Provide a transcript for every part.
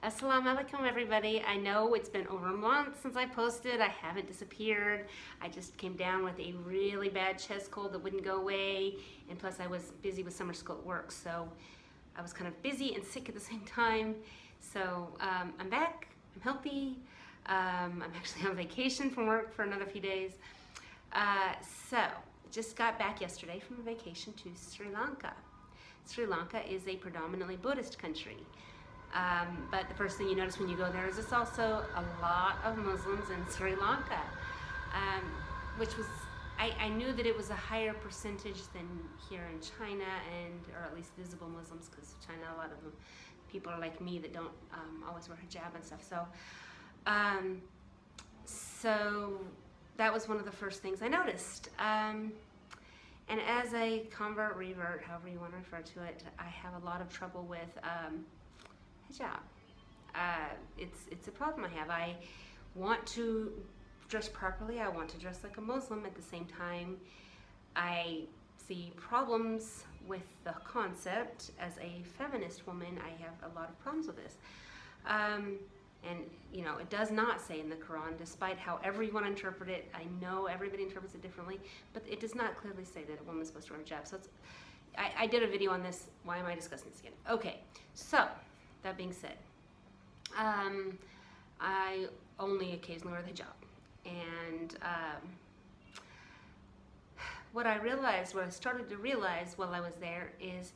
Assalamu alaikum everybody. I know it's been over a month since I posted. I haven't disappeared. I just came down with a really bad chest cold that wouldn't go away, and plus I was busy with summer school at work, so I was kind of busy and sick at the same time. So I'm back, I'm healthy. I'm actually on vacation from work for another few days. So just got back yesterday from a vacation to Sri Lanka. Sri Lanka is a predominantly Buddhist country. But the first thing you notice when you go there is it's also a lot of Muslims in Sri Lanka, which was, I knew that it was a higher percentage than here in China, or at least visible Muslims, because China, a lot of them, people are like me that don't always wear hijab and stuff. So that was one of the first things I noticed. And as a convert, revert, however you want to refer to it, I have a lot of trouble with hijab. It's a problem I have. I want to dress properly. I want to dress like a Muslim. At the same time, I see problems with the concept. As a feminist woman, I have a lot of problems with this. And you know, it does not say in the Quran, despite however you want to interpret it. I know everybody interprets it differently, but it does not clearly say that a woman is supposed to wear a hijab. So I did a video on this. Why am I discussing this again? Okay, so that being said, I only occasionally wear the hijab, and what I started to realize while I was there is,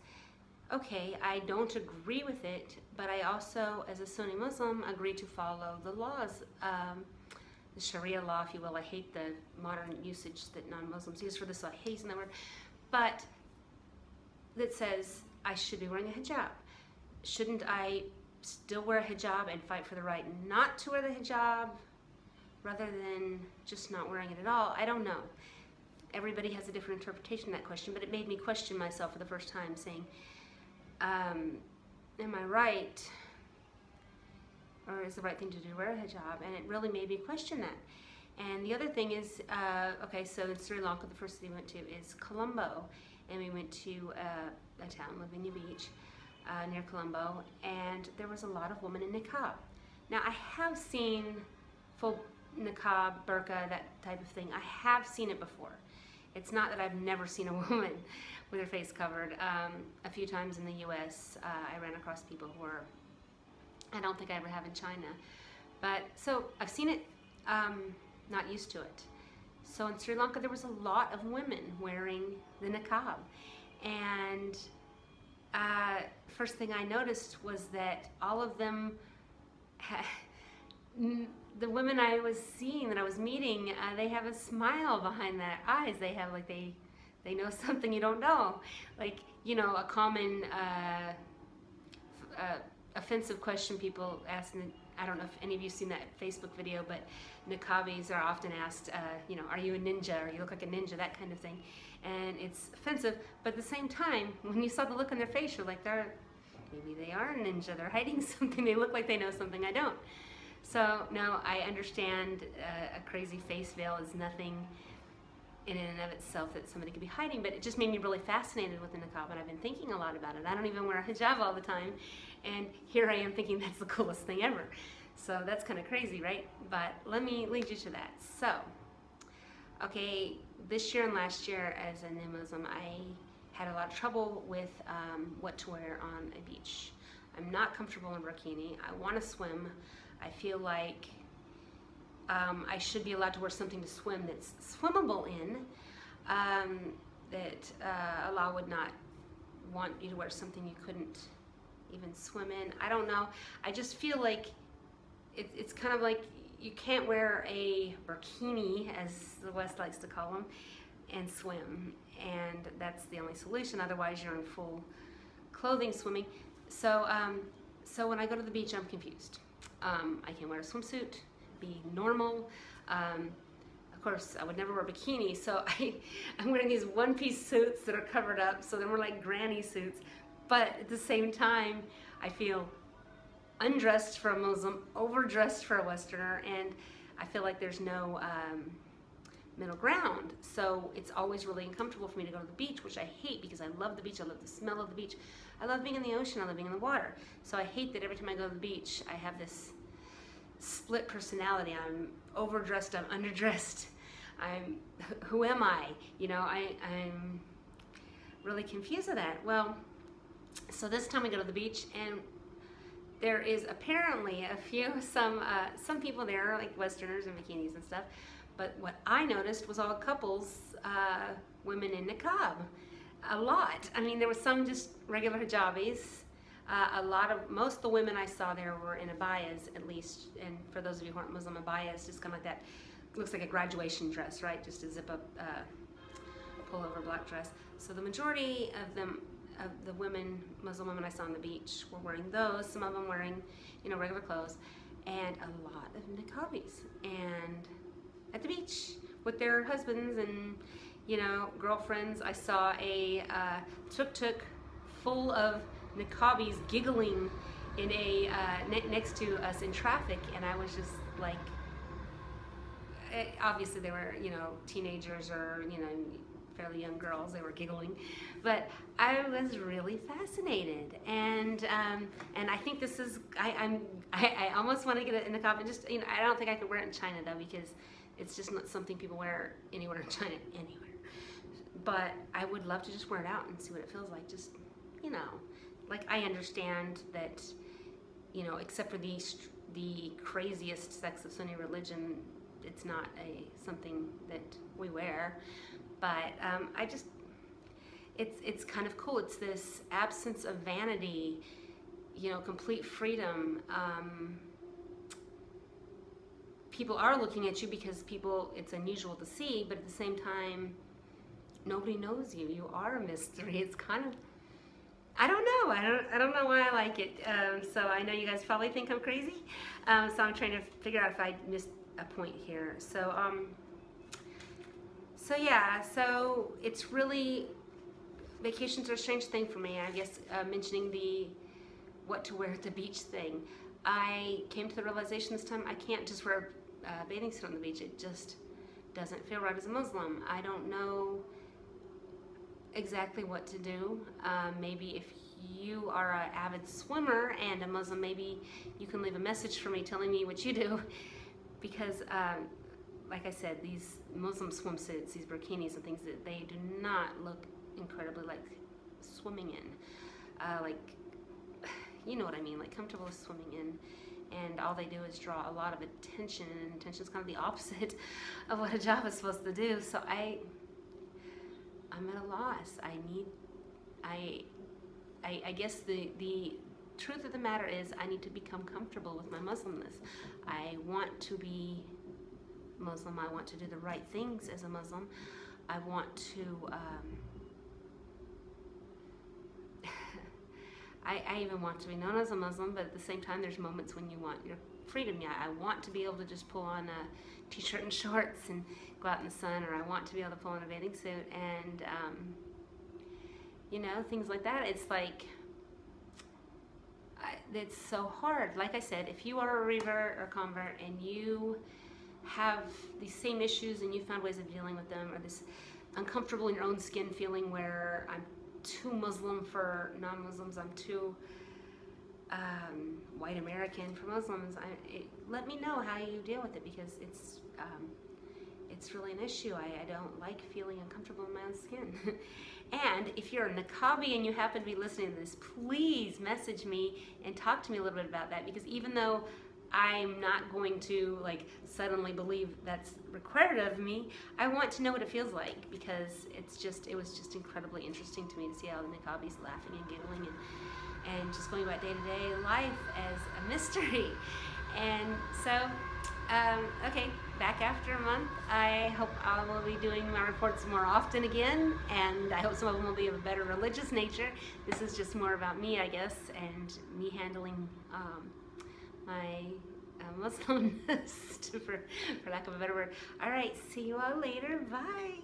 okay, I don't agree with it, but I also, as a Sunni Muslim, agree to follow the laws, the Sharia law, if you will. I hate the modern usage that non-Muslims use for this, so I hate using that word, but that says I should be wearing a hijab. Shouldn't I still wear a hijab and fight for the right not to wear the hijab rather than just not wearing it at all? I don't know. Everybody has a different interpretation of that question, but it made me question myself for the first time, saying, am I right? Or is the right thing to do wear a hijab? And it really made me question that. And the other thing is, okay, so in Sri Lanka, the first city we went to is Colombo, and we went to a town, Lavinia Beach, near Colombo, and there was a lot of women in niqab. Now, I have seen full niqab, burqa, that type of thing. I have seen it before. It's not that I've never seen a woman with her face covered. A few times in the US, I ran across people who were, I don't think I ever have in China. But, so I've seen it, not used to it. So in Sri Lanka, there was a lot of women wearing the niqab. And first thing I noticed was that all of them, the women I was seeing, that I was meeting, they have a smile behind their eyes. They have like, they know something you don't know. Like, you know, a common offensive question people ask, I don't know if any of you have seen that Facebook video, but niqabis are often asked, you know, are you a ninja, or you look like a ninja, that kind of thing. And it's offensive, but at the same time, when you saw the look on their face, you're like, maybe they are a ninja, they're hiding something, they look like they know something I don't. So, no, I understand a crazy face veil is nothing in and of itself that somebody could be hiding, but it just made me really fascinated with the niqab, and I've been thinking a lot about it. I don't even wear a hijab all the time, and here I am thinking that's the coolest thing ever. So that's kind of crazy, right? But let me lead you to that. So, okay, this year and last year as a new Muslim, I had a lot of trouble with what to wear on a beach. I'm not comfortable in bikini. I want to swim. I feel like I should be allowed to wear something to swim that's swimmable in, that Allah would not want you to wear something you couldn't even swim in. I don't know. I just feel like it's kind of like you can't wear a bikini, as the West likes to call them, and swim. And that's the only solution. Otherwise, you're in full clothing swimming. So, so when I go to the beach, I'm confused. I can wear a swimsuit, be normal. Of course, I would never wear a bikini, so I'm wearing these one-piece suits that are covered up, so they're more like granny suits. But at the same time, I feel undressed for a Muslim, overdressed for a Westerner, and I feel like there's no middle ground. So it's always really uncomfortable for me to go to the beach, which I hate because I love the beach. I love the smell of the beach. I love being in the ocean. I love being in the water. So I hate that every time I go to the beach, I have this split personality. I'm overdressed. I'm underdressed. Who am I? You know, I'm really confused with that. Well, so this time I go to the beach, and there is apparently some people there, like Westerners in bikinis and stuff. But what I noticed was all couples, women in niqab, a lot. I mean, there was some just regular hijabis. Most of the women I saw there were in abayas, at least. And for those of you who aren't Muslim, abaya is just kind of like that. Looks like a graduation dress, right? Just a zip-up, pullover black dress. So the majority of them, of the Muslim women I saw on the beach, were wearing those. Some of them wearing, you know, regular clothes, and a lot of niqabis. And at the beach with their husbands and, you know, girlfriends. I saw a tuk-tuk full of niqabis giggling in a next to us in traffic, and I was just like, obviously they were, you know, teenagers or, you know, fairly young girls. They were giggling, but I was really fascinated, and I think this is, I almost want to get it in the niqab. Just, you know, I don't think I could wear it in China though, because it's just not something people wear anywhere in China, anywhere. But I would love to just wear it out and see what it feels like. Just, you know, like, I understand that, you know, except for the craziest sects of Sunni religion, it's not something that we wear. But it's kind of cool. It's this absence of vanity, you know, complete freedom. People are looking at you because it's unusual to see, but at the same time, nobody knows you. You are a mystery. It's kind of, I don't know. I don't know why I like it. So I know you guys probably think I'm crazy. So I'm trying to figure out if I missed a point here. So yeah, so it's really, vacations are a strange thing for me. I guess mentioning the what to wear at the beach thing, I came to the realization this time I can't just wear a bathing suit on the beach. It just doesn't feel right as a Muslim. I don't know exactly what to do. Maybe if you are an avid swimmer and a Muslim, maybe you can leave a message for me telling me what you do, because like I said, these Muslim swimsuits, these bikinis and things, that they do not look incredibly like swimming in, like, you know what I mean, like comfortable swimming in. And all they do is draw a lot of attention, and attention is kind of the opposite of what hijab is supposed to do. So I'm at a loss. I guess the truth of the matter is I need to become comfortable with my Muslimness. I want to be Muslim. I want to do the right things as a Muslim. I want to, I even want to be known as a Muslim, but at the same time, there's moments when you want your freedom. Yeah, I want to be able to just pull on a t-shirt and shorts and go out in the sun, or I want to be able to pull on a bathing suit, and you know, things like that. It's like, it's so hard. Like I said, if you are a revert or convert and you have these same issues and you found ways of dealing with them, or this uncomfortable in your own skin feeling where I'm too Muslim for non-Muslims, I'm too white American for Muslims, let me know how you deal with it, because it's really an issue. I don't like feeling uncomfortable in my own skin. And if you're a niqabi and you happen to be listening to this, please message me and talk to me a little bit about that, because even though I'm not going to like suddenly believe that's required of me, I want to know what it feels like, because it was just incredibly interesting to me to see all the niqabis laughing and giggling and just going about day-to-day life as a mystery. And so, okay, back after a month. I hope I will be doing my reports more often again, and I hope some of them will be of a better religious nature. This is just more about me, I guess, and me handling my Muslimness, for lack of a better word. All right, see you all later. Bye.